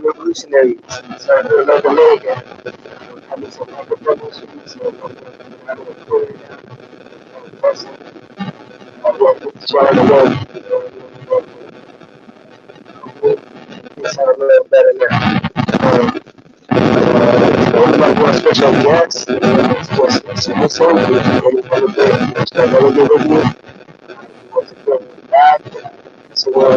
revolutionary. So I do love the Delegate. Having some microphones, so I'm going to put it down. I work with trying to work. It's a little better now. One of my more special guests was Samson, which is one of the with me. He was a good back. So we're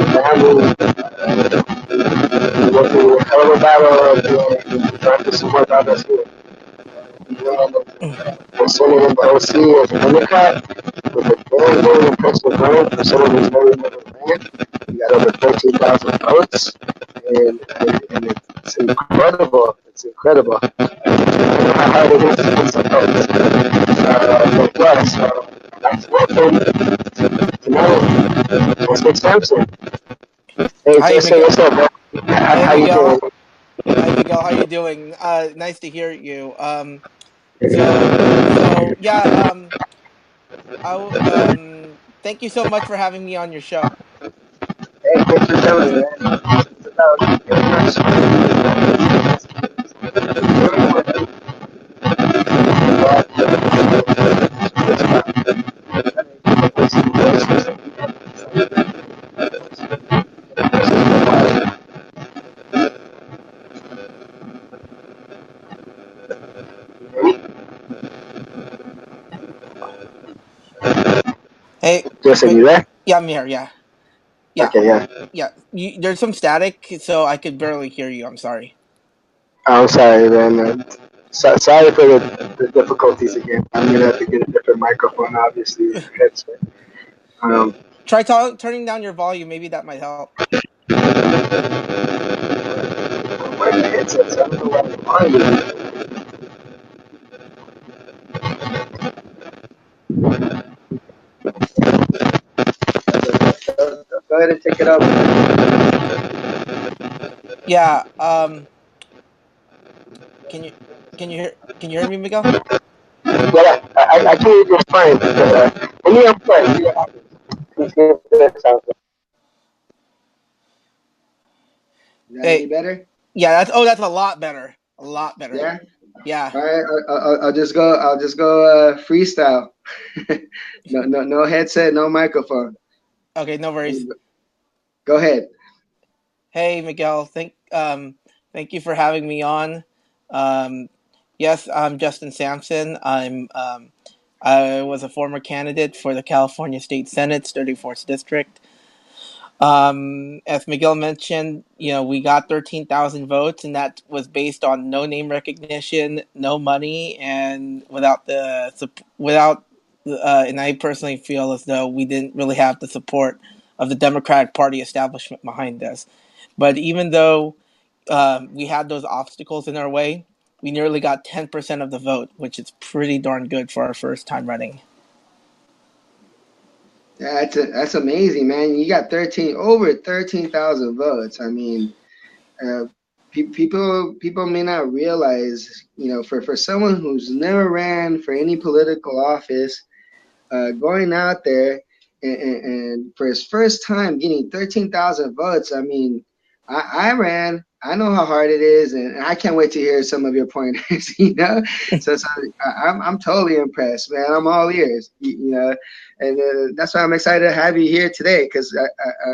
working with a hell of a battle trying to support others here. For someone in the OC as a Democrat, with a very, very impressive run for someone who's very never ran. We got over 13,000 votes, and it's incredible. It's incredible. I don't know how hard it is to get some votes. But yes, that's welcome tonight. Jestin Samson. Hey, Hi, Justin, Miguel. what's up, man? Hey, How you doing? Miguel. Hi, Miguel. How you doing? Nice to hear you. So yeah. Thank you so much for having me on your show. Hey, thanks for coming, man. It's Hey, Justin, you there? yeah, I'm here. Yeah, yeah, Okay, yeah. yeah. There's some static, so I could barely hear you. I'm sorry. I'm sorry, man. Sorry for the difficulties again. I'm gonna have to get a different microphone, obviously, with your headset. Um, Try turning down your volume. Maybe that might help. my headset's I don't know what I'm on. Go ahead and take it up. Yeah. Can you can you hear me, Miguel? Yeah, I can hear you just fine. Let me unplug. See what happens. Let's see if that sounds good. Is that any Hey, better? yeah. That's a lot better. A lot better. Yeah. Yeah. All right. I'll just go. I'll just go freestyle. No headset, no microphone. Okay. No worries. Go ahead. Hey, Miguel. Thank you for having me on. Um, yes, I'm Jestin Samson. I was a former candidate for the California State Senate's 34th District. As Miguel mentioned, we got 13,000 votes, and that was based on no name recognition, no money, and and I personally feel as though we didn't really have the support of the Democratic Party establishment behind us. But even though we had those obstacles in our way, we nearly got 10% of the vote, which is pretty darn good for our first time running. Yeah, that's amazing, man. You got over 13,000 votes. I mean, uh, people may not realize, for someone who's never ran for any political office, going out there and for his first time getting 13,000 votes. I mean, I ran. I know how hard it is, and I can't wait to hear some of your pointers. So I'm totally impressed, man. I'm all ears. And that's why I'm excited to have you here today, because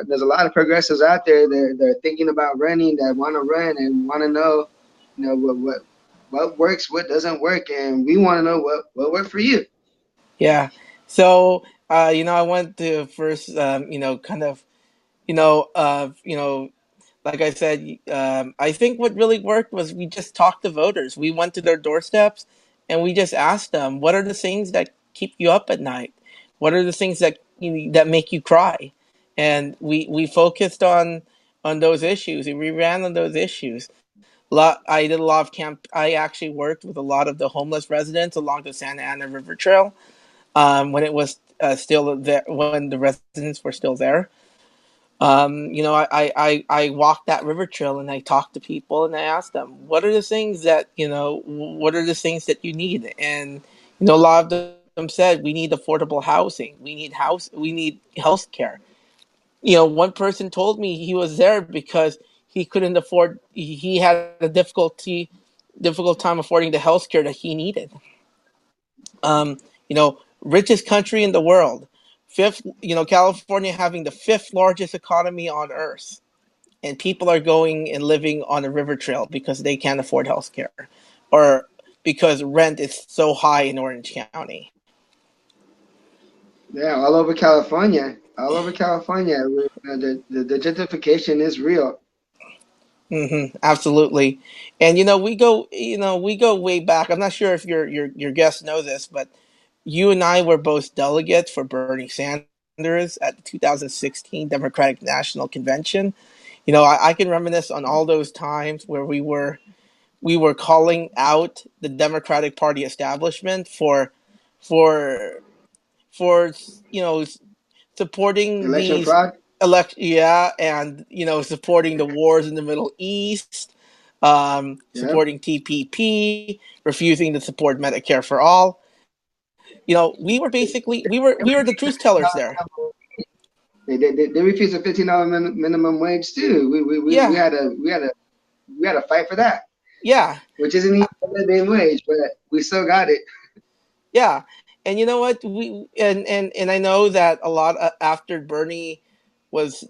there's a lot of progressives out there. They're thinking about running, that want to run and want to know, what works, what doesn't work, and we want to know what worked for you. Yeah. So, I want to first, kind of, you know, uh, you know, like I said, I think what really worked was we just talked to voters. We went to their doorsteps and we just asked them, what are the things that keep you up at night? What are the things that make you cry? And we focused on those issues and we ran on those issues. I did a lot of camp. I actually worked with a lot of the homeless residents along the Santa Ana River Trail when it was still there, when the residents were still there. I walked that river trail and I talked to people and I asked them, what are the things what are the things that you need? And, a lot of them said, we need affordable housing. We need health care. One person told me he was there because he couldn't afford. He had a difficult time affording the health care that he needed. You know, richest country in the world, fifth. You know, California having the fifth largest economy on earth, and people are going and living on a river trail because they can't afford health care, or because rent is so high in Orange County. Yeah, all over California, the gentrification is real. Absolutely, and you know we go way back. I'm not sure if your guests know this, but you and I were both delegates for Bernie Sanders at the 2016 Democratic National Convention. You know, I can reminisce on all those times where we were calling out the Democratic Party establishment for for you know supporting Election these fraud. yeah, and you know supporting the wars in the Middle East, Yep. supporting TPP, refusing to support Medicare for all. You know, we were the truth tellers there. They refused a $15 minimum wage too. We Yeah, had we had a fight for that, yeah, which isn't even a living wage, but we still got it. yeah. And you know what? And I know that a lot after Bernie was,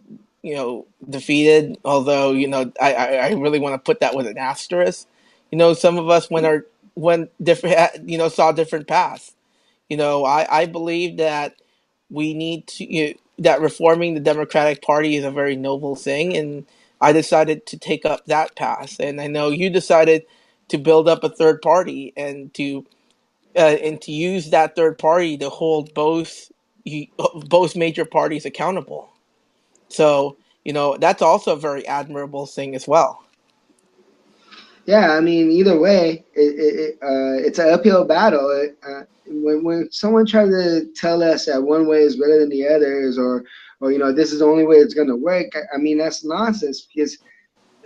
you know, defeated. Although you know, I really want to put that with an asterisk. You know, some of us went different. You know, saw different paths. You know, I believe that we need to that reforming the Democratic Party is a very noble thing, and I decided to take up that path. And I know you decided to build up a third party and to use that third party to hold both major parties accountable. So you know that's also a very admirable thing as well. Yeah, I mean, either way, it's an uphill battle. When someone tries to tell us that one way is better than the others, or you know, this is the only way it's going to work, I mean, that's nonsense. Because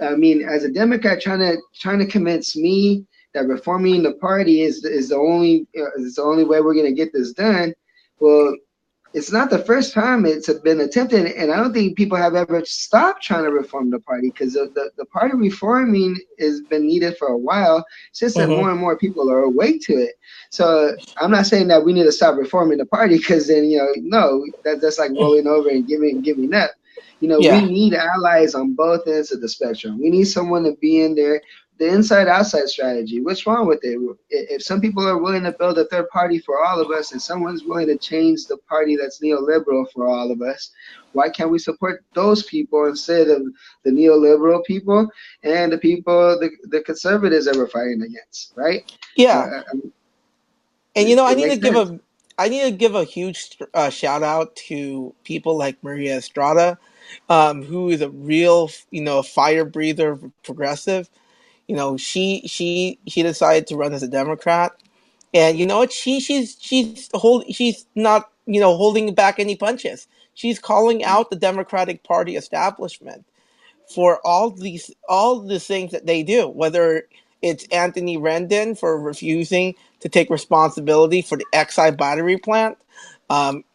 I mean, as a Democrat, trying to convince me that reforming the party is the only way we're going to get this done. Well, it's not the first time it's been attempted, and I don't think people have ever stopped trying to reform the party because the party reforming has been needed for a while. It's just that Hmm. more and more people are awake to it. So I'm not saying that we need to stop reforming the party because then you know no that's like rolling over and giving up. You know, we Yeah, need allies on both ends of the spectrum. We need someone to be in there. The inside outside strategy. What's wrong with it? If some people are willing to build a third party for all of us, and someone's willing to change the party that's neoliberal for all of us, why can't we support those people instead of the neoliberal people and the people the conservatives that we're fighting against? Right? yeah. And you know, It makes sense. I need to give a huge shout out to people like Maria Estrada, who is a real, you know, fire breather, progressive. You know, she decided to run as a Democrat, and you know what? She's not, you know, holding back any punches. She's calling out the Democratic Party establishment for all the things that they do, whether it's Anthony Rendon for refusing to take responsibility for the Exide battery plant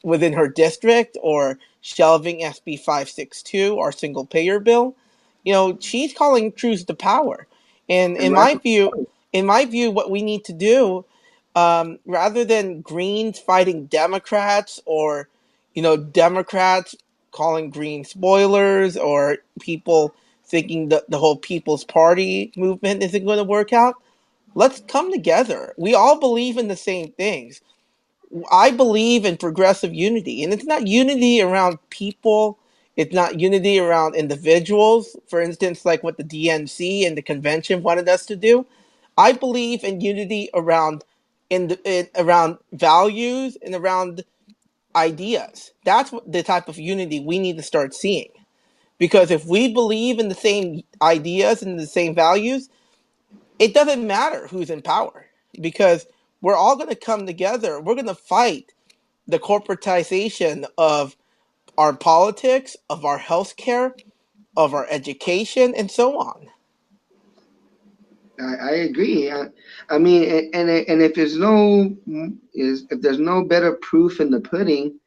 within her district, or shelving SB 562, our single payer bill. You know, she's calling truth to power. And And rightfully in my view, what we need to do, rather than Greens fighting Democrats, or you know Democrats calling Green spoilers, or people thinking that the whole People's Party movement isn't going to work out, let's come together. We all believe in the same things. I believe in progressive unity, and it's not unity around people. It's not unity around individuals. For instance, like what the DNC and the convention wanted us to do. I believe in unity around around values and around ideas. That's the type of unity we need to start seeing. Because if we believe in the same ideas and the same values, it doesn't matter who's in power, because we're all going to come together. We're going to fight the corporatization of our politics, of our healthcare, of our education, and so on. I agree. I mean, and if there's no if there's no better proof in the pudding,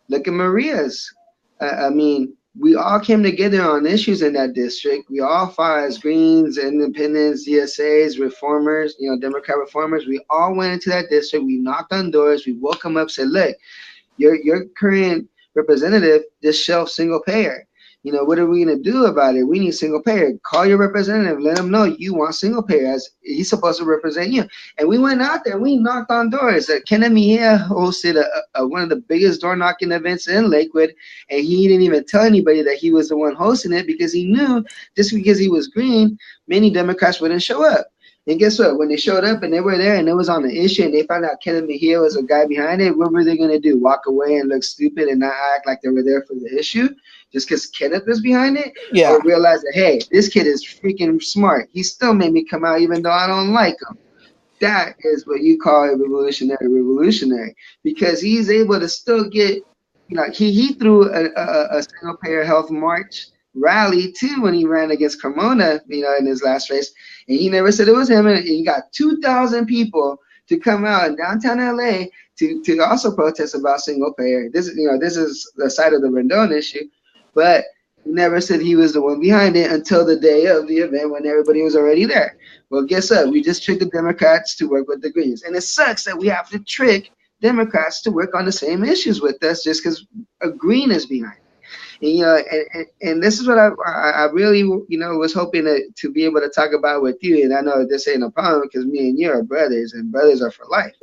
look at Maria's. I mean, we all came together on issues in that district. We all fought as Greens, Independents, DSAs, reformers, Democrat reformers. We all went into that district. We knocked on doors. We woke them up, said, look, your current representative just shelved single payer. What are we going to do about it? We need single payer. Call your representative. Let him know you want single payer, as he's supposed to represent you. And we went out there. We knocked on doors. Kenneth Mejia hosted one of the biggest door knocking events in Lakewood, and he didn't even tell anybody that he was the one hosting it, because he knew just because he was green, many Democrats wouldn't show up. And guess what? When they showed up and they were there and it was on the issue and they found out Kenneth Mejia was a guy behind it, what were they going to do? Walk away and look stupid and not act like they were there for the issue just because Kenneth was behind it? Yeah. Or realize that, hey, this kid is freaking smart. He still made me come out even though I don't like him. That is what you call a revolutionary, because he's able to still get, he threw a single payer health march rally too when he ran against Carmona, in his last race, and he never said it was him. And he got 2,000 people to come out in downtown LA to also protest about single payer. This is the side of the Rendon issue, but he never said he was the one behind it until the day of the event when everybody was already there. Well, guess what? We just tricked the Democrats to work with the Greens, and it sucks that we have to trick Democrats to work on the same issues with us just because a Green is behind. And this is what I really was hoping to be able to talk about with you. And I know this ain't a problem because me and you are brothers, and brothers are for life.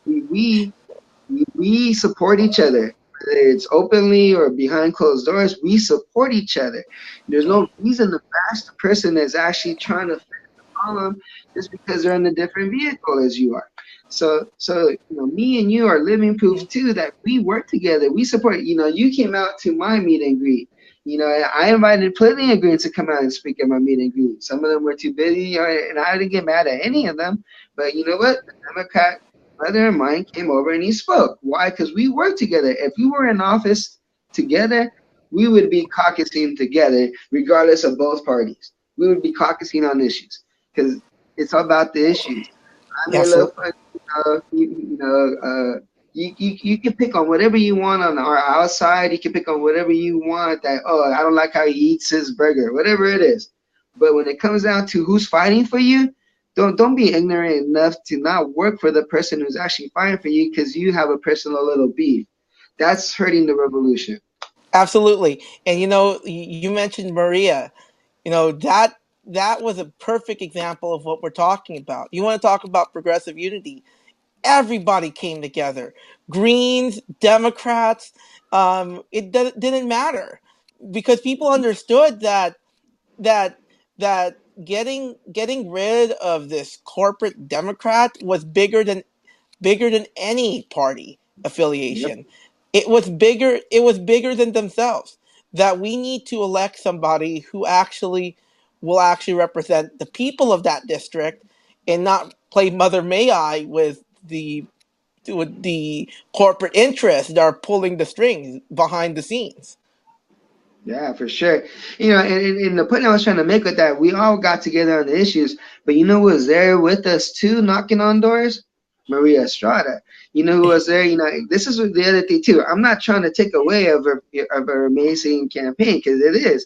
We support each other, whether it's openly or behind closed doors. We support each other. There's no reason to bash the person that's actually trying to fix the problem just because they're in a different vehicle as you are. So me and you are living proof too that we work together. We support. You came out to my meet and greet. I invited plenty of Greens to come out and speak at my meet and greet. Some of them were too busy, and I didn't get mad at any of them. But you know what? The Democrat brother of mine came over and he spoke. Why? Because we work together. If we were in office together, we would be caucusing together, regardless of both parties. We would be caucusing on issues because it's all about the issues. I mean, look, you can pick on whatever you want on our outside. You can pick on whatever you want. That, I don't like how he eats his burger, whatever it is. But when it comes down to who's fighting for you, don't be ignorant enough to not work for the person who's actually fighting for you because you have a personal little beef. That's hurting the revolution. Absolutely. And you mentioned Maria. That was a perfect example of what we're talking about. You want to talk about progressive unity? Everybody came together. Greens, Democrats, didn't matter because people understood that that getting rid of this corporate Democrat was bigger than any party Yep. affiliation. It was bigger than themselves. That we need to elect somebody who will actually represent the people of that district and not play Mother May I with the corporate interests that are pulling the strings behind the scenes. Yeah, for sure. And the point I was trying to make with that, we all got together on the issues, but you know who was there with us too, knocking on doors? Maria Estrada. You know who was there? This is the other thing too. I'm not trying to take away of her amazing campaign because it is.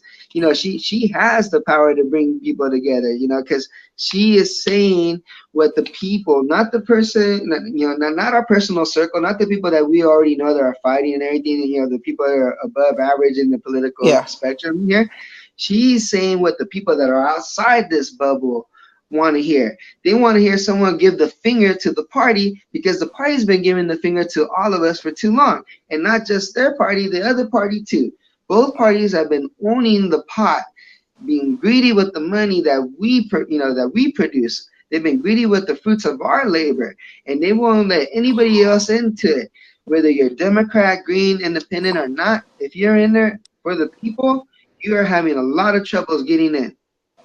She has the power to bring people together. Because she is saying what the people, not the person, not our personal circle, not the people that we already know that are fighting and everything. The people that are above average in the political Yeah. spectrum here. She's saying what the people that are outside this bubble want to hear. They want to hear someone give the finger to the party because the party's been giving the finger to all of us for too long. And not just their party, the other party too. Both parties have been owning the pot, being greedy with the money that we produce. They've been greedy with the fruits of our labor, and they won't let anybody else into it. Whether you're Democrat, Green, Independent, or not, if you're in there for the people, you are having a lot of troubles getting in.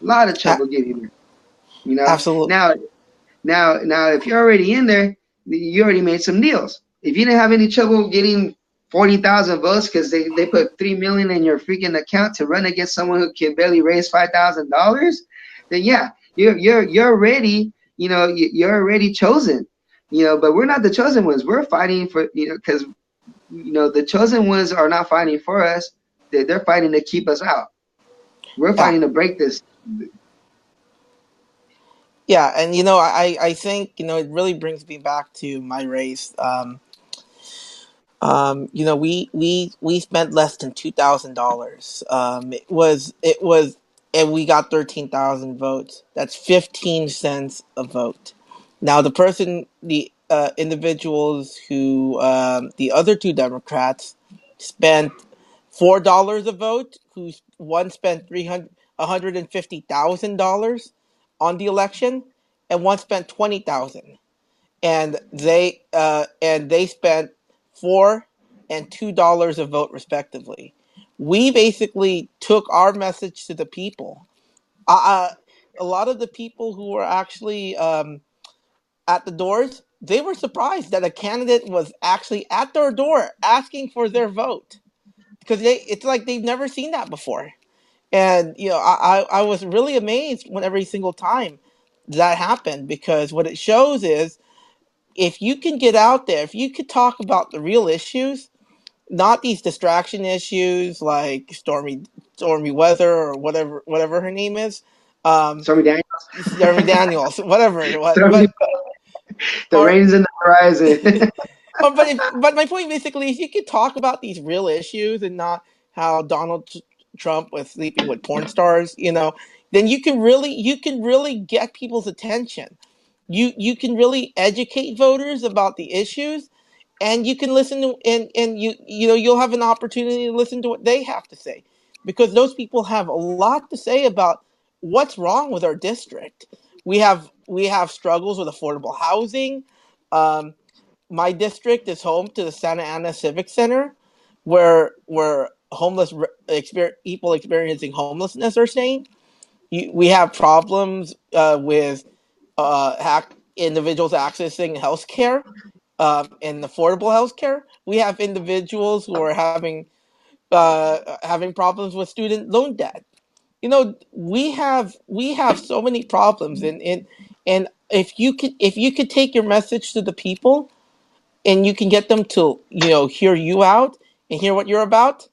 A lot of trouble getting in. Absolutely. Now, if you're already in there, you already made some deals. If you didn't have any trouble getting 40,000 votes because they put 3 million in your freaking account to run against someone who can barely raise $5,000, then yeah, you're already you're already chosen. But we're not the chosen ones. We're fighting for because the chosen ones are not fighting for us. They're fighting to keep us out. We're Yeah, fighting to break this. yeah, and I think it really brings me back to my race. We spent less than $2,000. It was, and we got 13,000 votes. That's 15 cents a vote. Now the individuals who the other two Democrats spent $4 a vote. Who one spent 150,000 dollars on the election, and one spent 20,000, and they spent $4 and $2 a vote respectively. We basically took our message to the people. Uh, uh, a lot of the people who were actually at the doors, they were surprised that a candidate was actually at their door asking for their vote, because it's like they've never seen that before. And I was really amazed when every single time that happened, because what it shows is, if you can get out there, if you could talk about the real issues, not these distraction issues like stormy weather, or whatever her name is, um, Stormy Daniels. Stormy Daniels, whatever it was, Stormy, the or rain's in the horizon. but my point basically is, you could talk about these real issues and not how Trump was sleeping with porn stars. Then you can really get people's attention. You can really educate voters about the issues, and you can listen to, and you'll have an opportunity to listen to what they have to say, because those people have a lot to say about what's wrong with our district. We have struggles with affordable housing. um, my district is home to the Santa Ana Civic Center, where people experiencing homelessness are staying. We have problems with individuals accessing health care, and affordable health care. We have individuals who are having problems with student loan debt. We have so many problems, and if you could take your message to the people, and you can get them to hear you out and hear what you're about,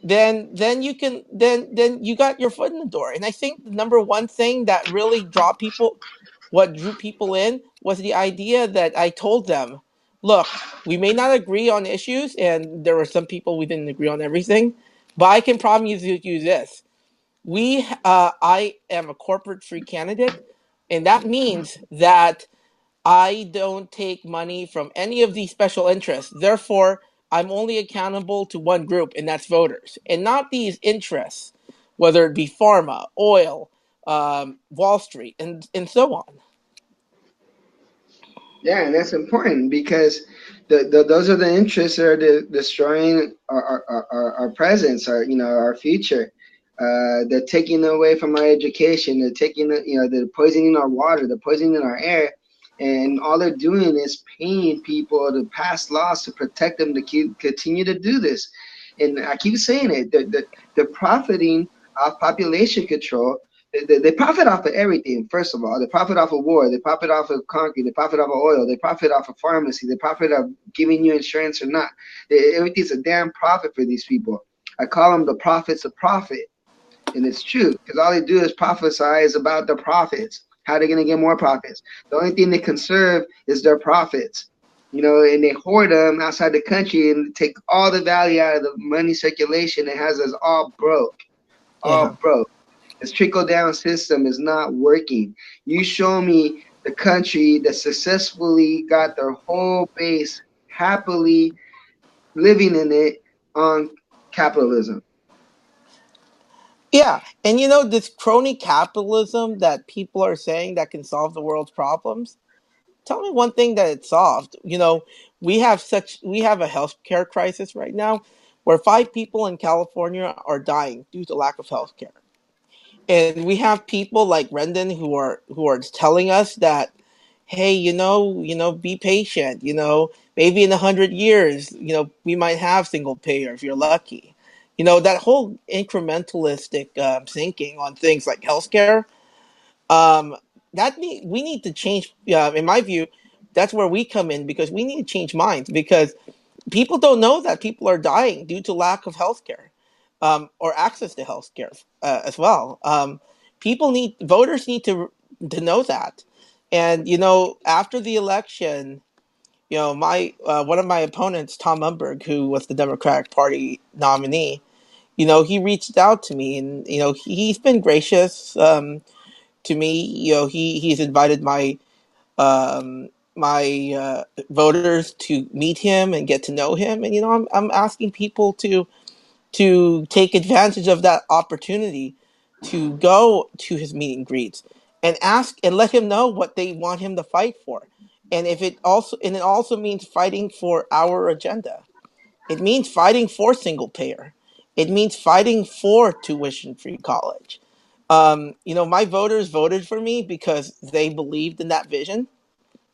then you got your foot in the door. And I think the number one thing that really what drew people in, was the idea that I told them, look, we may not agree on issues, and there were some people we didn't agree on everything, but I can promise you this: I am a corporate free candidate, and that means that I don't take money from any of these special interests. Therefore, I'm only accountable to one group, and that's voters, and not these interests, whether it be pharma, oil, Wall Street, and so on. Yeah, and that's important because those are the interests that are destroying our presence, our future. They're taking away from our education. They're they're poisoning our water. They're poisoning our air, and all they're doing is paying people to pass laws to protect them to continue to do this. And I keep saying it. They're profiting off population control. They profit off of everything. First of all, they profit off of war. They profit off of concrete. They profit off of oil. They profit off of pharmacy. They profit off giving you insurance or not. Everything's a damn profit for these people. I call them the prophets of profit, and it's true because all they do is prophesize about the profits. How they're gonna get more profits. The only thing they conserve is their profits. And they hoard them outside the country and take all the value out of the money circulation. It has us all broke, Yeah. all broke. This trickle down system is not working. You show me the country that successfully got their whole base happily living in it on capitalism. Yeah, and this crony capitalism that people are saying that can solve the world's problems. Tell me one thing that it solved. We have a healthcare crisis right now, where 5 people in California are dying due to lack of healthcare. And we have people like Rendon who are telling us that, hey, be patient. Maybe in 100 years, we might have single payer if you're lucky. That whole incrementalistic thinking on things like healthcare. Um, we need to change. In my view, that's where we come in, because we need to change minds, because people don't know that people are dying due to lack of health care, or access to health care as well. Voters need to know that. And after the election, my one of my opponents, Tom Umberg, who was the Democratic Party nominee, he reached out to me, and he's been gracious to me. He's invited my voters to meet him and get to know him, and I'm asking people to take advantage of that opportunity to go to his meet and greets and ask and let him know what they want him to fight for. And it also means fighting for our agenda. It means fighting for single payer. It means fighting for tuition free college. My voters voted for me because they believed in that vision,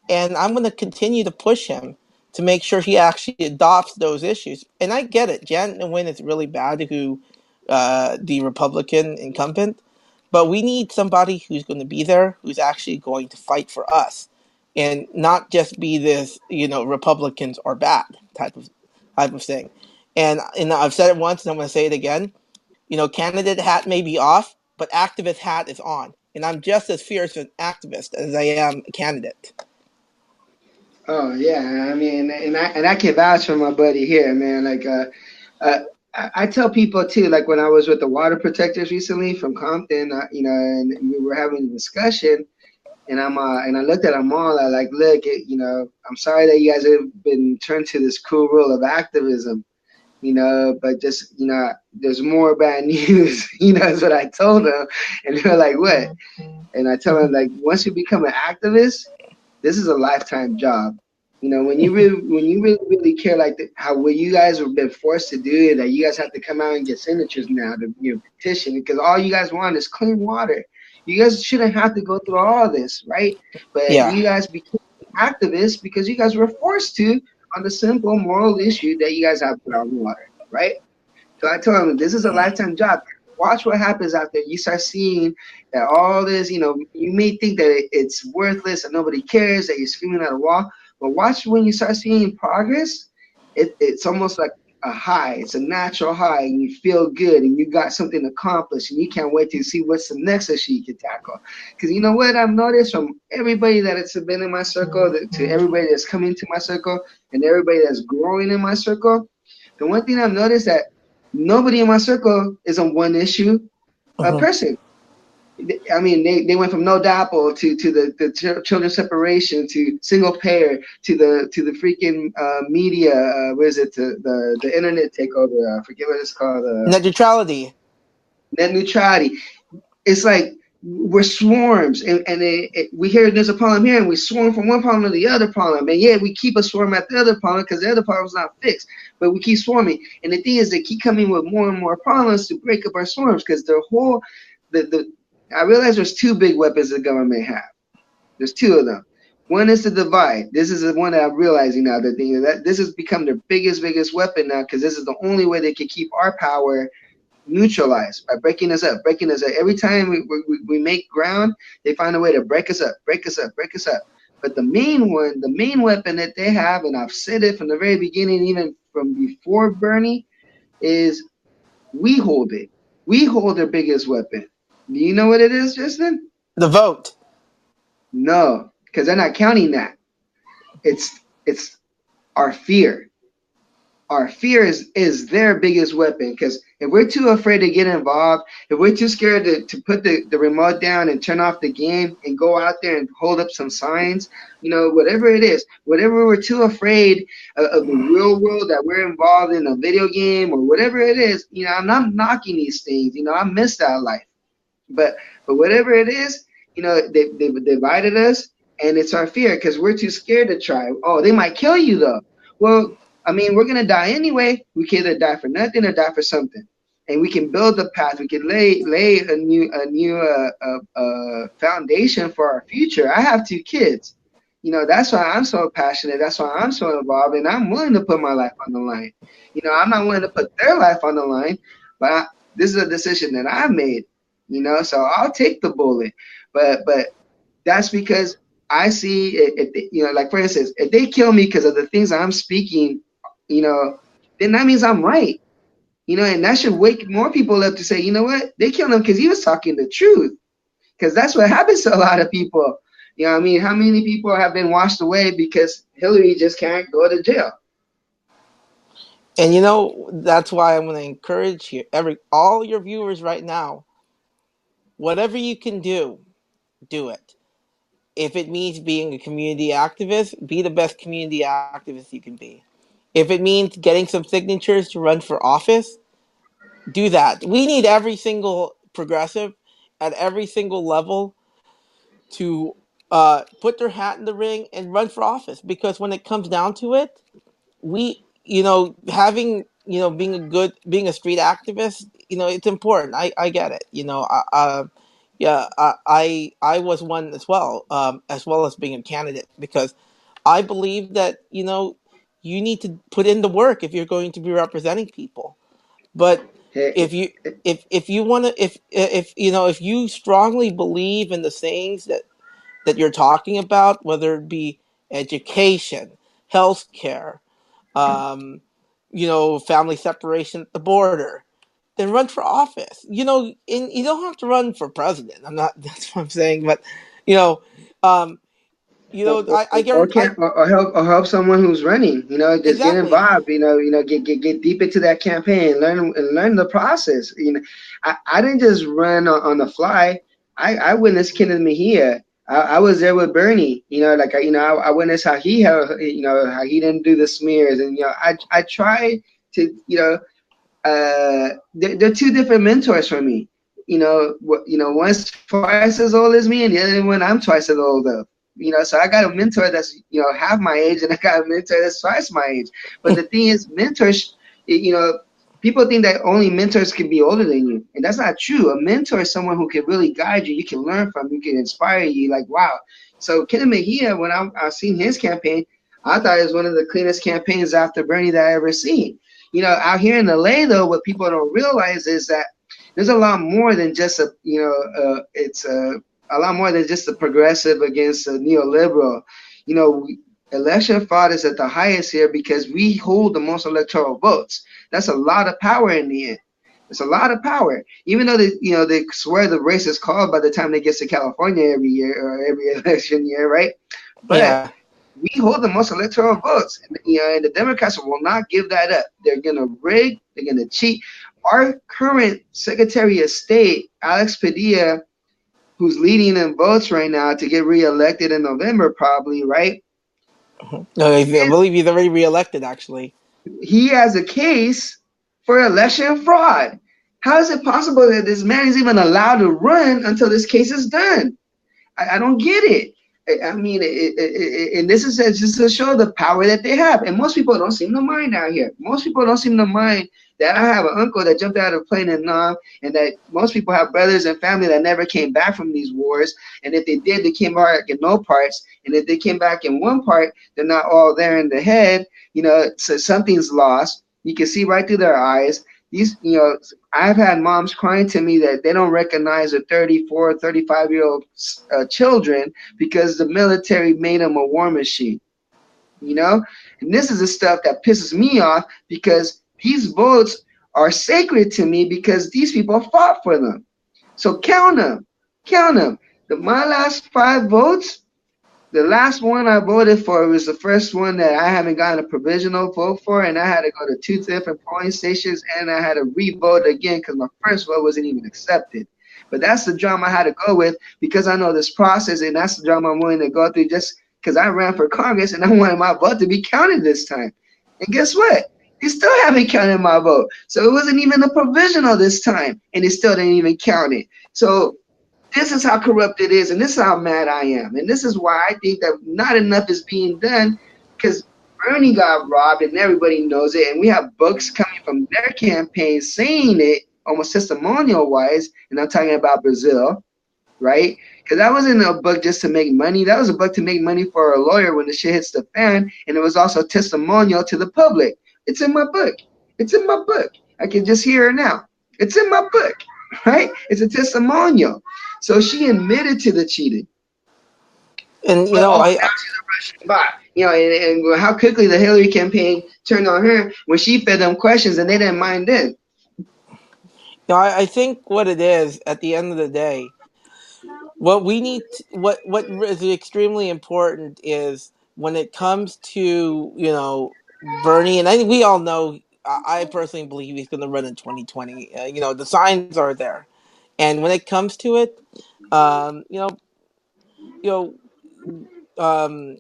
and I'm going to continue to push him to make sure he actually adopts those issues. And I get it, Janet Nguyen is really bad, who the Republican incumbent, but we need somebody who's going to be there, who's actually going to fight for us, and not just be this, Republicans are bad type of thing. And I've said it once, and I'm going to say it again. Candidate hat may be off, but activist hat is on, and I'm just as fierce an activist as I am a candidate. Oh yeah, I mean, and I can vouch for my buddy here, man. Like, I tell people too. Like when I was with the water protectors recently from Compton, and we were having a discussion, and I looked at them all. I like, look, I'm sorry that you guys have been turned to this cruel rule of activism, but just there's more bad news, is what I told them, and they're like, what? And I tell them like, once you become an activist, this is a lifetime job. When you really care like how what you guys have been forced to do, that you guys have to come out and get signatures now to petition, because all you guys want is clean water. You guys shouldn't have to go through all this, right? But Yeah. you guys became activists because you guys were forced to on the simple moral issue that you guys have put on water, right? So I told him, this is a lifetime job. Watch what happens after you start seeing that all this, you may think that it's worthless and nobody cares, that you're screaming at a wall. But watch when you start seeing progress, it's almost like a high. It's a natural high, and you feel good, and you got something accomplished, and you can't wait to see what's the next issue you can tackle. Because you know what I've noticed from everybody that has been in my circle, to everybody that's coming to my circle, and everybody that's growing in my circle, the one thing I've noticed that nobody in my circle is on one issue Mhm. person. I mean, they went from no DAPL to the children's separation to single payer to the freaking media. What is it? The internet takeover. I forget what it's called. Net neutrality. Net neutrality. It's like we're swarms, and we hear there's a problem here, and we swarm from one problem to the other problem, and yeah, we keep a swarm at the other problem because the other problem's not fixed, but we keep swarming. And the thing is, they keep coming with more and more problems to break up our swarms, because the I realize there's two big weapons the government have. There's two of them. One is the divide. This is the one that I'm realizing now, that this has become their biggest weapon now, because this is the only way they can keep our power neutralized, by breaking us up, breaking us up. Every time we make ground, they find a way to break us up, break us up, break us up. But the main weapon that they have, and I've said it from the very beginning, even from before Bernie, is we hold it. We hold their biggest weapon. Do you know what it is, Justin? The vote. No, because they're not counting that. It's our fear. Our fear is their biggest weapon, because if we're too afraid to get involved, if we're too scared to put the remote down and turn off the game and go out there and hold up some signs, whatever it is, whatever we're too afraid of the real world, that we're involved in a video game or whatever it is, I'm not knocking these things. I miss that life. But whatever it is, they've divided us, and it's our fear, because we're too scared to try. Oh, they might kill you though. Well, I mean, we're gonna die anyway. We can either die for nothing or die for something, and we can build the path. We can lay a new foundation for our future. I have two kids. That's why I'm so passionate. That's why I'm so involved, and I'm willing to put my life on the line. I'm not willing to put their life on the line, but this is a decision that I made. So I'll take the bullet. But that's because I see it, like for instance, if they kill me because of the things I'm speaking you know, then that means I'm right. And that should wake more people up to say, you know what? They killed him because he was talking the truth. Because that's what happens to a lot of people. You know what I mean? How many people have been washed away because Hillary just can't go to jail? And that's why I'm going to encourage you, all your viewers right now, whatever you can do it. If it means being a community activist, be the best community activist you can be. If it means getting some signatures to run for office, do that. We need every single progressive at every single level to put their hat in the ring and run for office, because when it comes down to it, we having being a street activist, it's important. I get it. Yeah, I was one as well as being a candidate, because I believe that you need to put in the work if you're going to be representing people. But Hey, if you if you want to if you strongly believe in the sayings that you're talking about, whether it be education, healthcare, um, family separation at the border, then run for office. And you don't have to run for president. I'm not. That's what I'm saying. But you know, um, I or guarantee. can or help someone who's running. Just get Exactly. involved. Get deep into that campaign, learn the process. I didn't just run on the fly. I witnessed Kenneth Mejia. I was there with Bernie. I witnessed how he how he didn't do the smears, and I tried to they're two different mentors for me. One's twice as old as me, and the other one I'm twice as old of. So I got a mentor that's half my age, and I got a mentor that's twice my age. But the thing is, mentors, people think that only mentors can be older than you, and that's not true. A mentor is someone who can really guide you. You can learn from, you can inspire you. Like wow. So Kenneth Mejia, when I seen his campaign, I thought it was one of the cleanest campaigns after Bernie that I ever seen. Out here in LA, though, what people don't realize is that there's a lot more than just it's a lot more than just a progressive against a neoliberal. Election fraud is at the highest here because we hold the most electoral votes. That's a lot of power in the end. It's a lot of power. Even though they swear the race is called by the time they get to California every year or every election year, right? But Yeah. we hold the most electoral votes, and the Democrats will not give that up. They're gonna rig. They're gonna cheat. Our current Secretary of State, Alex Padilla, who's leading in votes right now to get reelected in November, probably, right? No, I believe he's already reelected. Actually. He has a case for election fraud. How is it possible that this man is even allowed to run until this case is done? I don't get it. I mean, and this is just to show the power that they have. And most people don't seem to mind out here. Most people don't seem to mind that I have an uncle that jumped out of a plane in Nam, and that most people have brothers and family that never came back from these wars. And if they did, they came back in no parts. And if they came back in one part, they're not all there in the head. So something's lost. You can see right through their eyes. I've had moms crying to me that they don't recognize their 34, 35-year-old children because the military made them a war machine, you know? And this is the stuff that pisses me off because these votes are sacred to me because these people fought for them. So count them, count them. My last 5 votes, the last one I voted for was the first one that I haven't gotten a provisional vote for, and I had to go to 2 different polling stations, and I had to re-vote again because my first vote wasn't even accepted. But that's the drama I had to go with because I know this process, and that's the drama I'm willing to go through just because I ran for Congress and I wanted my vote to be counted this time. And guess what? They still haven't counted my vote. So it wasn't even a provisional this time, and they still didn't even count it. So this is how corrupt it is, and this is how mad I am. And this is why I think that not enough is being done because Bernie got robbed and everybody knows it. And we have books coming from their campaign saying it almost testimonial wise. And I'm talking about Brazil, right? Because that wasn't a book just to make money. That was a book to make money for a lawyer when the shit hits the fan. And it was also testimonial to the public. It's in my book. It's in my book. I can just hear it now. It's in my book, right? It's a testimonial. So she admitted to the cheating. And But oh, now she's a Russian bot. And how quickly the Hillary campaign turned on her when she fed them questions and they didn't mind it. I think what it is at the end of the day, what we need, what is extremely important is when it comes to Bernie, and I think we all know. I personally believe he's going to run in 2020. The signs are there, and when it comes to it, um, you know, you know,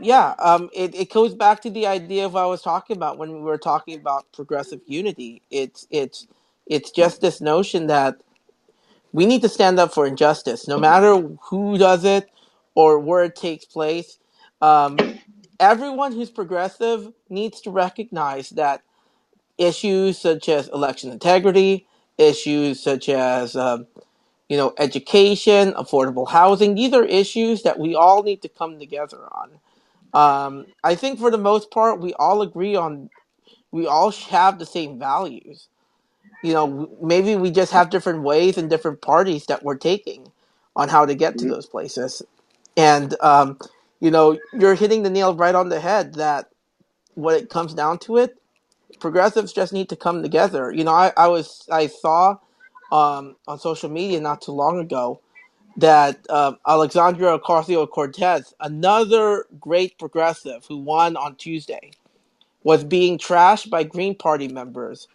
yeah, it goes back to the idea of what I was talking about when we were talking about progressive unity. It's just this notion that we need to stand up for injustice, no matter who does it or where it takes place. Um, Everyone who's progressive needs to recognize that issues such as election integrity, issues such as education, affordable housing, these are issues that we all need to come together on. I think for the most part, we all agree on. We all have the same values. Maybe we just have different ways and different parties that we're taking on how to get to Mhm. those places. And you're hitting the nail right on the head. That when it comes down to it, progressives just need to come together. I saw on social media not too long ago that Alexandria Ocasio Cortez, another great progressive who won on Tuesday, was being trashed by Green Party members.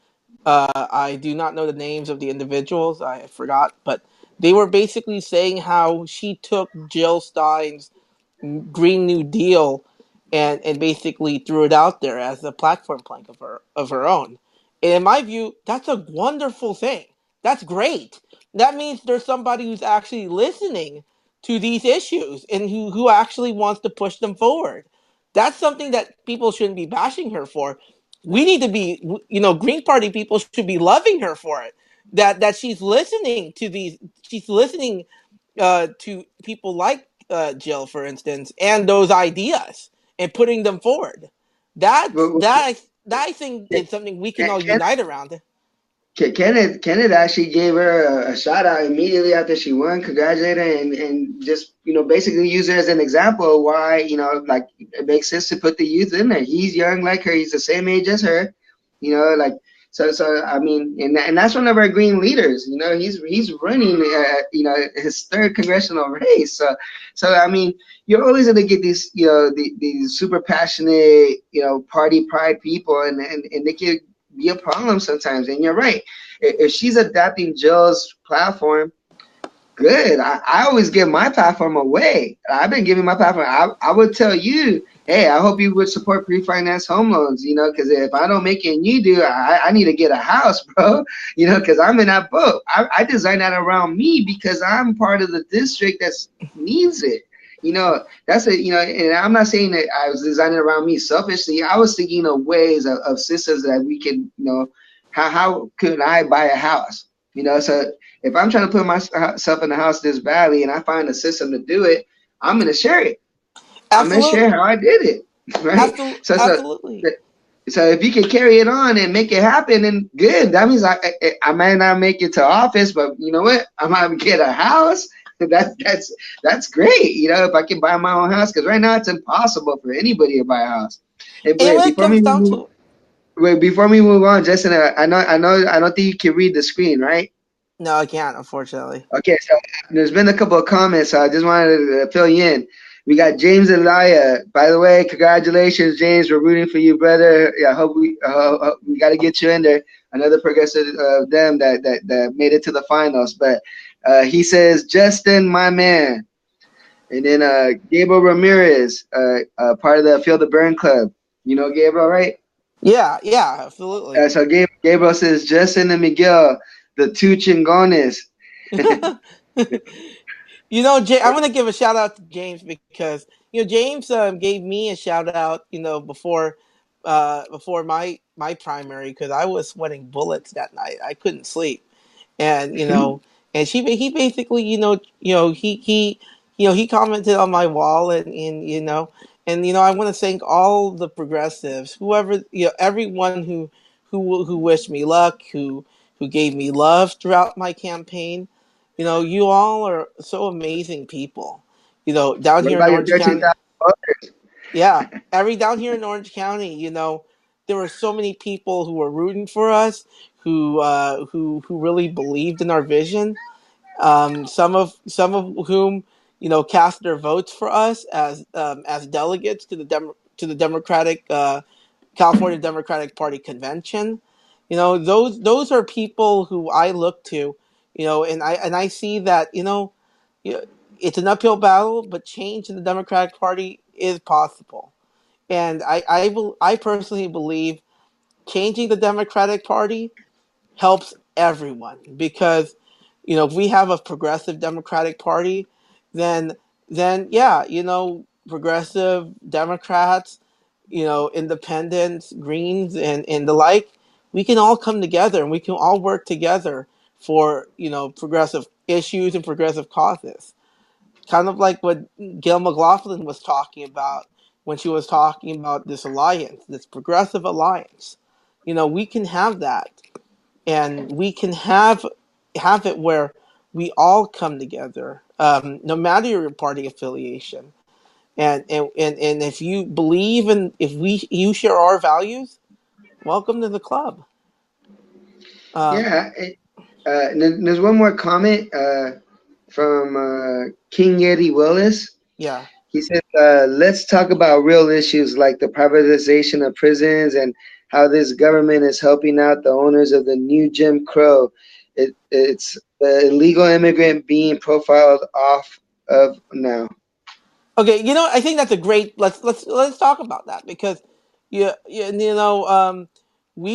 I do not know the names of the individuals, I forgot, but they were basically saying how she took Jill Stein's Green New Deal and basically threw it out there as a platform plank of her own. And in my view, that's a wonderful thing. That's great. That means there's somebody who's actually listening to these issues and who actually wants to push them forward. That's something that people shouldn't be bashing her for. We need to be, Green Party people should be loving her for it. That she's listening to these, she's listening to people like Jill, for instance, and those ideas and putting them forward. But, That I think is something we can all Ken, unite around. Kenneth actually gave her a shout out immediately after she won, congratulated her, and just basically use her as an example of why like it makes sense to put the youth in there. He's young like her, he's the same age as her, like so I mean, and that's one of our green leaders. He's running his third congressional race. So I mean, you're always gonna get these these super passionate party pride people, and they can be a problem sometimes. And you're right. If she's adapting Jill's platform, good. I always give my platform away. I've been giving my platform. I would tell you, hey, I hope you would support pre-finance home loans, because if I don't make it and you do, I need to get a house, bro, because I'm in that boat. I designed that around me because I'm part of the district that needs it. That's and I'm not saying that I was designing around me selfishly. I was thinking of ways of systems that we can, how could I buy a house? So if I'm trying to put myself in the house this badly and I find a system to do it, I'm gonna share it. I'm gonna share Absolutely, how I did it, right? absolutely. So if you can carry it on and make it happen, then good. That means I might not make it to office, but you know what? I might get a house. That's great. If I can buy my own house, because right now it's impossible for anybody to buy a house. And And wait, when it comes down to, before we move on, Justin, I don't think you can read the screen, right? no, I can't, unfortunately. Okay, so there's been a couple of comments, so I just wanted to fill you in. We got James Elia. By the way, congratulations, James. We're rooting for you, brother. Yeah, I hope we got to get you in there. Another progressive them that made it to the finals. But he says, Justin, my man. And then Gabriel Ramirez, part of the Feel the Burn Club. You know Gabriel, right? Yeah, yeah, absolutely. So Gabriel says, Justin and Miguel, the two chingones. I'm going to give a shout out to James because James gave me a shout out. Before my primary because I was sweating bullets that night. I couldn't sleep, and and he basically he commented on my wall and I want to thank all the progressives, whoever everyone who wished me luck, who gave me love throughout my campaign. You all are so amazing people. down What here in about your Orange County. 13,000 voters? Yeah, every down here in Orange County, there were so many people who were rooting for us, who really believed in our vision. Some of whom cast their votes for us as delegates to the Democratic California Democratic Party convention. Those are people who I look to, and I see that you- it's an uphill battle, but change in the Democratic Party is possible. And I personally believe changing the Democratic Party helps everyone because if we have a progressive Democratic Party, then yeah, progressive Democrats, independents, Greens, and the like, we can all come together and we can all work together for progressive issues and progressive causes. Kind of like what Gail McLaughlin was talking about when she was talking about this alliance, this progressive alliance. We can have that, and we can have it where we all come together, no matter your party affiliation. And if you believe in, if we you share our values, welcome to the club. Um, Yeah. And there's one more comment from King Eddie Willis. yeah. He said, let's talk about real issues like the privatization of prisons and how this government is helping out the owners of the new Jim Crow. It's the illegal immigrant being profiled off of now. Okay. I think that's a great. Let's talk about that because we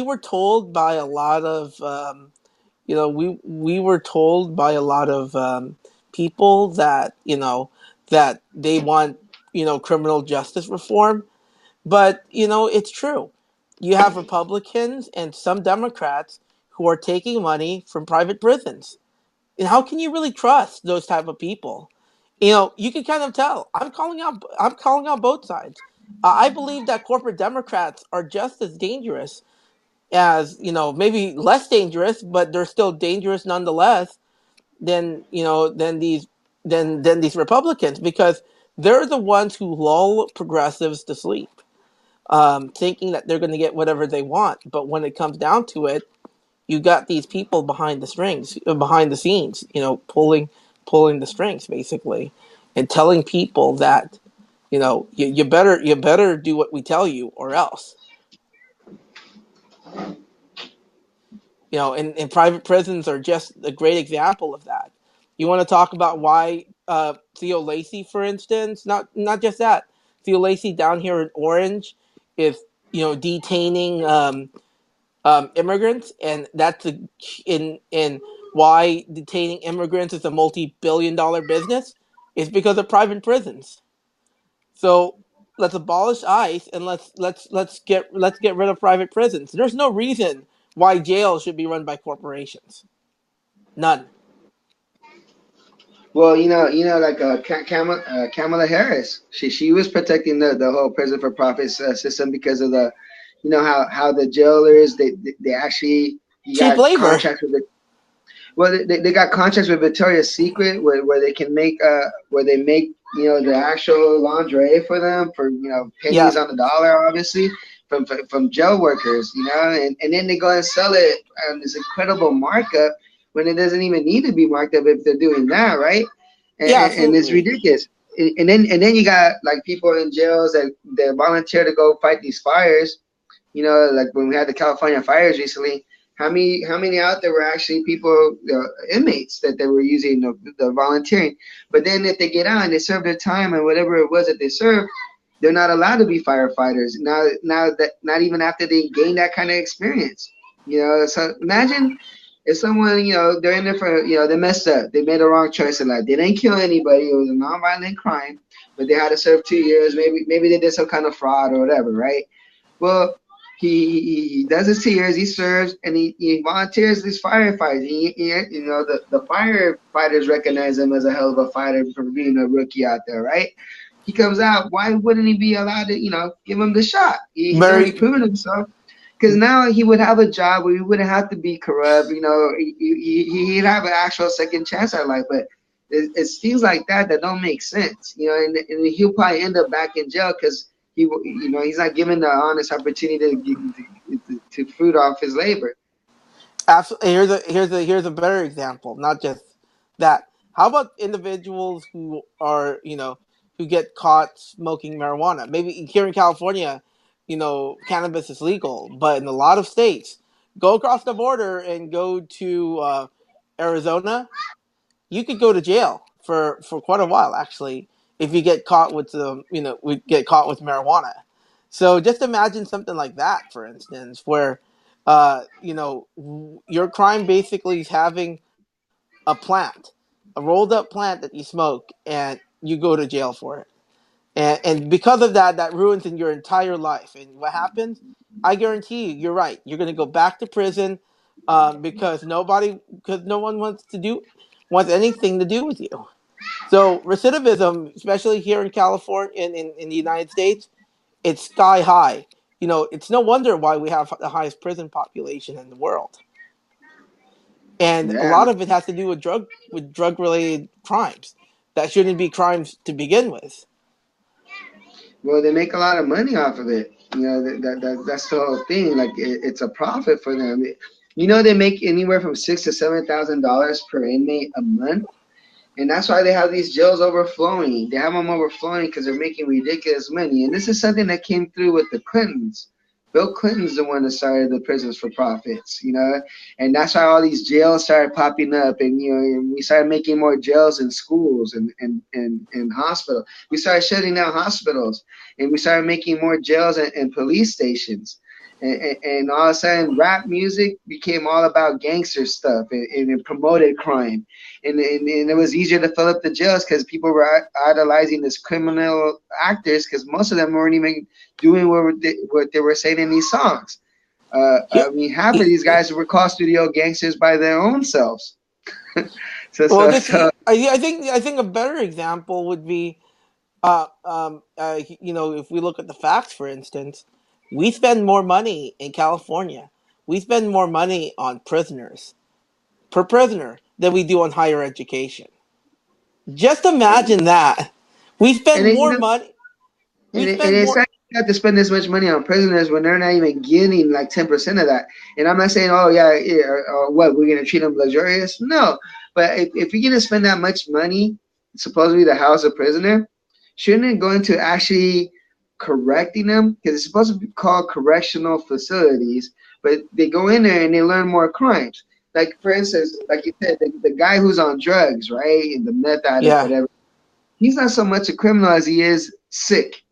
were told by a lot of we were told by a lot of people that that they want criminal justice reform, but it's true. You have Republicans and some Democrats who are taking money from private prisons, and how can you really trust those type of people? You can kind of tell. I'm calling out both sides. I believe that corporate Democrats are just as dangerous as maybe less dangerous, but they're still dangerous nonetheless than these Republicans because they're the ones who lull progressives to sleep, thinking that they're going to get whatever they want. But when it comes down to it, you got these people behind the strings, behind the scenes, pulling the strings basically, and telling people that you better do what we tell you or else. And private prisons are just a great example of that. You want to talk about why Theo Lacey, for instance, not just that. Theo Lacey down here in Orange is detaining immigrants, and that's in why detaining immigrants is a multi-billion-dollar business. Is because of private prisons. So let's abolish ICE and let's get rid of private prisons. There's no reason why jails should be run by corporations. None. Well, like Kamala Harris, she was protecting the whole prison for profit system because of the, how the jailers they actually you Cheap got labor. contracts with the. Well, they got contracts with Victoria's Secret where they can make where they make the actual lingerie for them for Yeah. pennies on the dollar, obviously from jail workers, and then they go and sell it on this incredible markup when it doesn't even need to be marked up if they're doing that, right? And, Yeah, and it's absolutely. ridiculous. And then you got like people in jails that volunteer to go fight these fires, like when we had the California fires recently, how many out there were actually people, inmates that they were using the volunteering. But then if they get out and they serve their time and whatever it was that they served, they're not allowed to be firefighters now that not even after they gain that kind of experience. So imagine if someone, they're in there for, they messed up, they made a wrong choice in life, they didn't kill anybody, it was a nonviolent crime, but they had to serve 2 years, maybe they did some kind of fraud or whatever, right? Well, he does his 2 years, he serves, and he volunteers these firefighters. The firefighters recognize him as a hell of a fighter for being a rookie out there, right? He comes out, why wouldn't he be allowed to, give him the shot? He's already Very proven himself. Because now he would have a job where he wouldn't have to be corrupt. He'd have an actual second chance at life. But It's things like that that don't make sense, and he'll probably end up back in jail because he's not given the honest opportunity to fruit off his labor. Absolutely. Here's a better example. Not just that. How about individuals who are who get caught smoking marijuana? Maybe here in California, cannabis is legal, but in a lot of states, go across the border and go to Arizona, you could go to jail for quite a while actually if you get caught with get caught with marijuana. So just imagine something like that, for instance, where your crime basically is having a plant, a rolled up plant that you smoke, and you go to jail for it. And because of that, that ruins in your entire life. And what happens? I guarantee you, you're right. You're going to go back to prison because no one wants anything to do with you. So recidivism, especially here in California, in the United States, it's sky high. It's no wonder why we have the highest prison population in the world, and a Yeah. lot of it has to do with drug related crimes that shouldn't be crimes to begin with. Well, they make a lot of money off of it. That's the whole thing. Like it's a profit for them. They make anywhere from $6,000 to $7,000 per inmate a month. And that's why they have these jails overflowing. They have them overflowing because they're making ridiculous money. And this is something that came through with the Clintons. Bill Clinton's the one that started the prisons for profits. And that's why all these jails started popping up. And we started making more jails in schools and hospitals. We started shutting down hospitals, and we started making more jails and police stations. And all of a sudden, rap music became all about gangster stuff, and it promoted crime, and it was easier to fill up the jails because people were idolizing these criminal actors because most of them weren't even doing what they were saying in these songs. Yeah. I mean, half of these guys were called studio gangsters by their own selves. so, Well, so, so, I think a better example would be, if we look at the facts, for instance, we spend more money in California. We spend more money on prisoners per prisoner than we do on higher education. Just imagine that. We and spend then, more money. We and spend it's more. not you have to spend this much money on prisoners when they're not even getting like 10% of that. And I'm not saying, oh yeah, yeah or what, we're gonna treat them luxurious. No, but if you're gonna spend that much money, supposedly to house a prisoner, shouldn't it go into actually correcting them? Because it's supposed to be called correctional facilities, but they go in there and they learn more crimes. Like for instance, like you said, the guy who's on drugs, right, and the meth addict, Yeah, whatever. He's not so much a criminal as he is sick.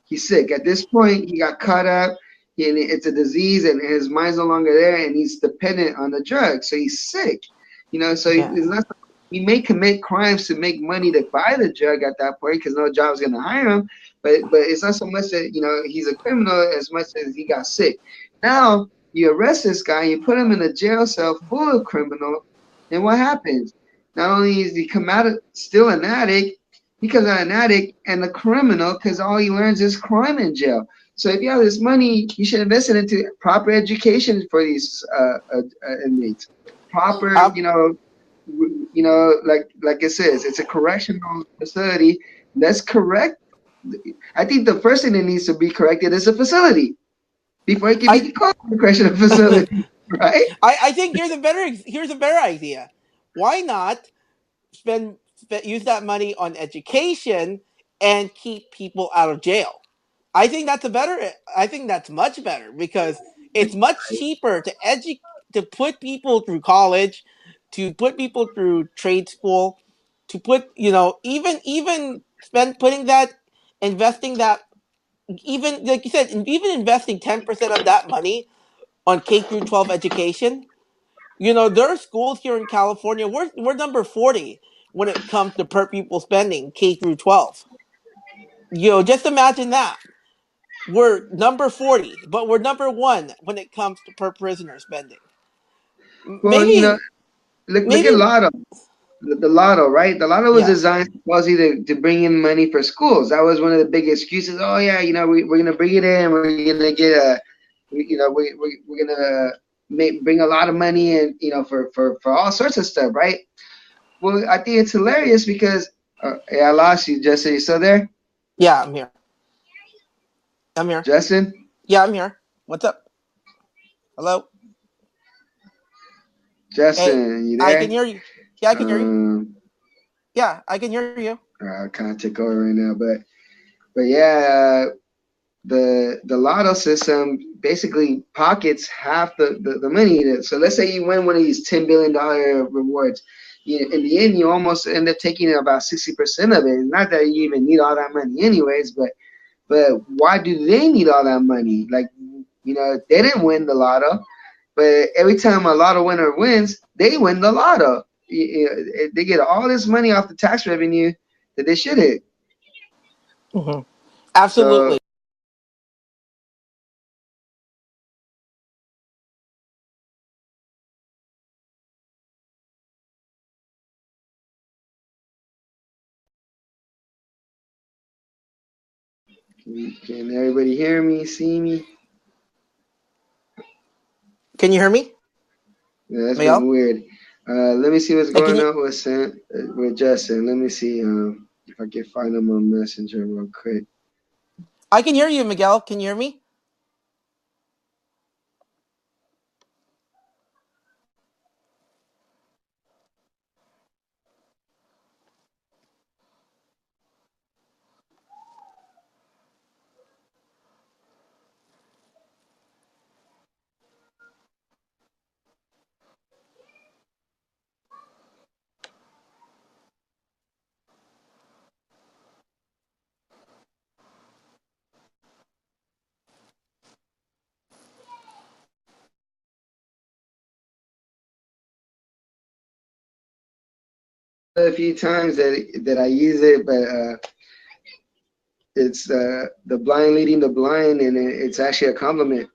He's sick. At this point, he got caught up. And it's a disease, and his mind's no longer there, and he's dependent on the drug. So he's sick. So yeah. he's not. He may commit crimes to make money to buy the drug at that point because no job's going to hire him. But it's not so much that he's a criminal as much as he got sick. Now you arrest this guy, you put him in a jail cell full of criminals, and what happens? Not only is he come out of, still an addict, he becomes an addict and a criminal because all he learns is crime in jail. So if you have this money, you should invest it into proper education for these inmates. Proper, Ab- like it says, it's a correctional facility. Let's correct. I think the first thing that needs to be corrected is a facility before it can I be called a correctional facility, right? I think here's a better idea. Why not use that money on education and keep people out of jail? I think that's much better because it's much cheaper to put people through college, to put people through trade school, to put even spend putting that investing that, even like you said, even investing 10% of that money on K through 12 education. There are schools here in California. We're number 40 when it comes to per pupil spending K through 12. Just imagine that. We're number 40, but we're number 1 when it comes to per prisoner spending. Well, Maybe look at maybe Lotto. The lotto, right? The lotto was yeah. designed supposedly to bring in money for schools. That was one of the big excuses. Oh yeah, we're gonna bring it in. We're gonna get we're gonna bring a lot of money in, for all sorts of stuff, right? well, I think it's hilarious because hey, I lost you, Justin. You still there, Yeah, I'm here. I'm here. Justin? Yeah, I'm here. What's up? Hello. Hey, Justin, you I can there? hear you. Yeah, I can hear you. Um, Yeah, I can hear you. I can't take over right now, but yeah, the lotto system basically pockets half the money. So let's say you win one of these $10 billion rewards. In the end, you almost end up taking about 60% of it. Not that you even need all that money, anyways, but why do they need all that money? Like, they didn't win the lotto, but every time a lotto winner wins, they win the lotto. They get all this money off the tax revenue that they shouldn't. Hmm. So Absolutely. can everybody hear me, see me? Can you hear me, Yeah, that's been Miguel? weird. Let me see what's Can going you? on with Justin. Let me see if I can find him on Messenger real quick. I can hear you, Miguel. Can you hear me? A few times that I use it, but it's the blind leading the blind, and it's actually a compliment.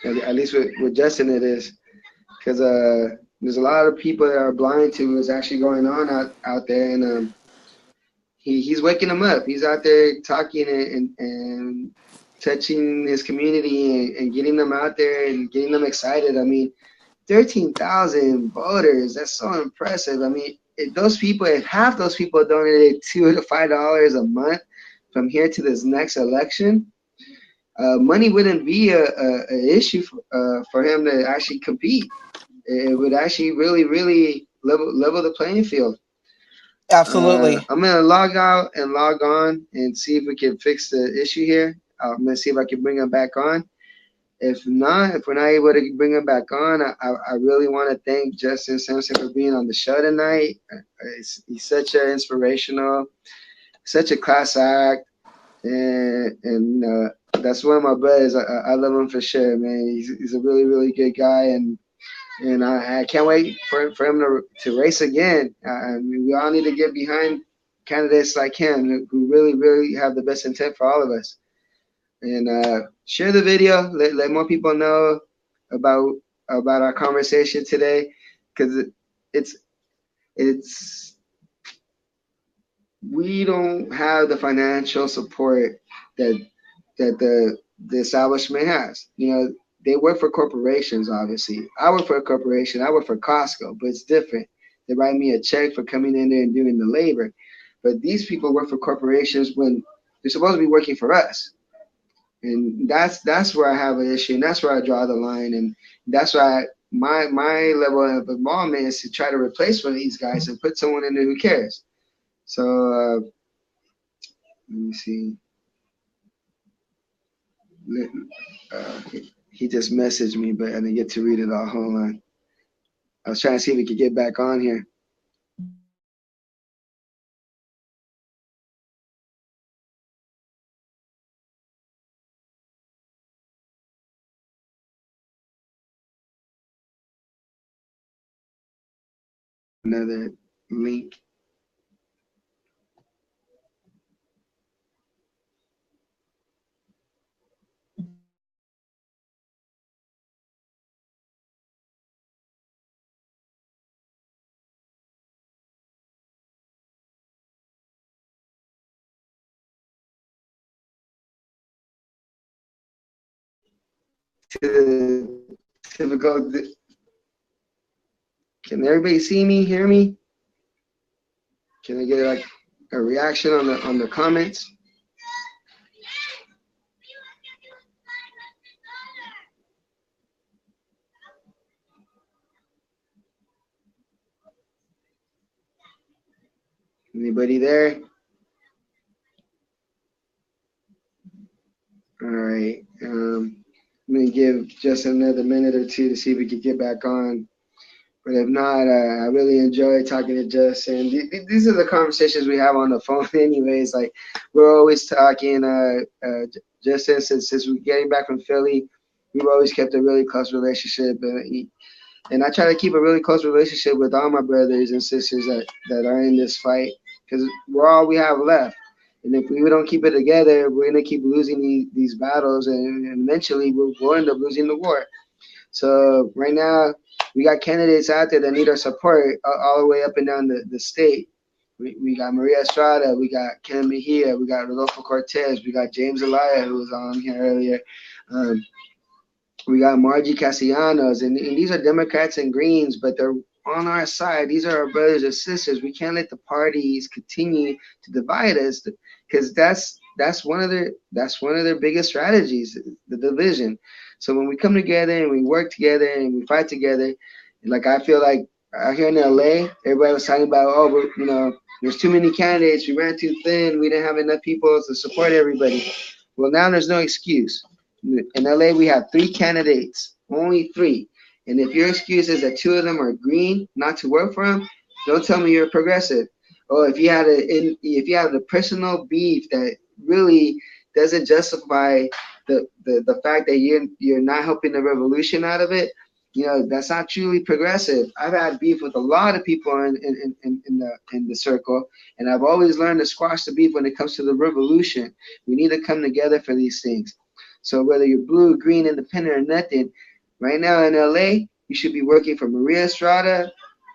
At least with Justin, it is because there's a lot of people that are blind to what's actually going on out there, and he's waking them up. He's out there talking and touching his community and getting them out there and getting them excited. I mean, 13,000 voters. That's so impressive. I mean, if half those people donated $2 to $5 a month from here to this next election, money wouldn't be a issue for him to actually compete. It would actually really, really level the playing field. Absolutely. I'm gonna log out and log on and see if we can fix the issue here. I'm gonna see if I can bring him back on. If not, if we're not able to bring him back on, I really want to thank Jestin Samson for being on the show tonight. He's such an inspirational, such a class act, and that's one of my brothers. I love him for sure, man. He's a really, really good guy, and I can't wait for him to race again. I mean, we all need to get behind candidates like him who really, really have the best intent for all of us. And share the video. Let more people know about our conversation today, because it's it's we don't have the financial support that the establishment has. They work for corporations. Obviously, I work for a corporation. I work for Costco, but it's different. They write me a check for coming in there and doing the labor, but these people work for corporations when they're supposed to be working for us. And that's where I have an issue, and that's where I draw the line, and that's why my level of involvement is to try to replace one of these guys and put someone in there who cares. So let me see. He just messaged me, but I didn't get to read it all. Hold on. I was trying to see if we could get back on here. Another link. To the typical Can everybody see me, hear me? Can I get like a reaction on the comments? Anybody there? All right. I'm gonna give just another minute or two to see if we can get back on. But if not, I really enjoy talking to Justin. These are the conversations we have on the phone, anyways. Like we're always talking. Justin, since we're getting back from Philly, we've always kept a really close relationship. And I try to keep a really close relationship with all my brothers and sisters that are in this fight because we're all we have left. And if we don't keep it together, we're gonna keep losing these battles, and eventually we'll end up losing the war. So right now, we got candidates out there that need our support all the way up and down the state. We got Maria Estrada, we got Ken Mejia, we got Rodolfo Cortez, we got James Elia, who was on here earlier. We got Margie Castellanos, and these are Democrats and Greens, but they're on our side. These are our brothers and sisters. We can't let the parties continue to divide us, because that's one of their biggest strategies, the division. So when we come together and we work together and we fight together, like I feel like out here in LA, everybody was talking about, oh, there's too many candidates. We ran too thin. We didn't have enough people to support everybody. Well, now there's no excuse. In LA, we have 3 candidates, only 3. And if your excuse is that 2 of them are green, not to work for them, don't tell me you're progressive. Or if you have a personal beef that really doesn't justify the fact that you're not helping the revolution out of it, that's not truly progressive. I've had beef with a lot of people in the circle, and I've always learned to squash the beef when it comes to the revolution. We need to come together for these things. So whether you're blue, green, independent, or nothing, right now in LA, you should be working for Maria Estrada,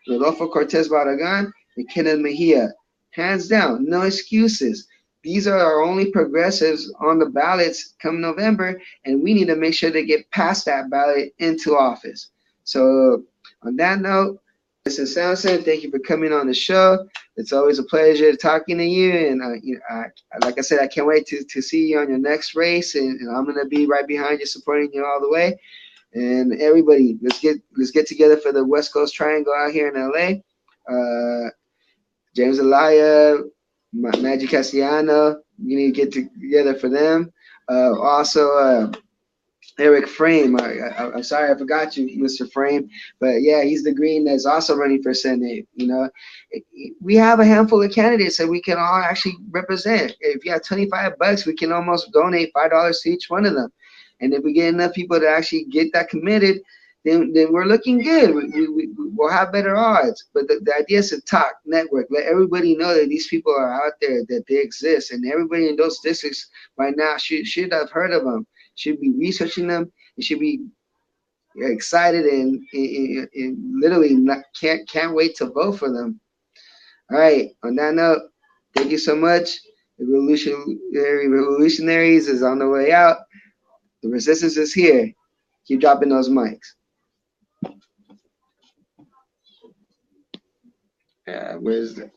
Rodolfo Cortez Barragan, and Kenneth Mejia. Hands down, no excuses. These are our only progressives on the ballots come November, and we need to make sure they get past that ballot into office. So on that note, Jestin Samson, thank you for coming on the show. It's always a pleasure talking to you, and like I said, I can't wait to see you on your next race, and I'm gonna be right behind you, supporting you all the way. And everybody, let's get together for the West Coast Triangle out here in LA. James Elia, Magic Castellano, you need to get together for them. Also, Eric Frame. I'm sorry, I forgot you, Mr. Frame. But yeah, he's the green that's also running for Senate. We have a handful of candidates that we can all actually represent. If you have $25, we can almost donate $5 to each one of them. And if we get enough people to actually get that committed, then we're looking good. We'll have better odds. But the idea is to talk, network, let everybody know that these people are out there, that they exist, and everybody in those districts right now should have heard of them, should be researching them, and should be excited and literally can't wait to vote for them. All right. On that note, thank you so much. The revolutionaries is on the way out. The resistance is here. Keep dropping those mics. Where's the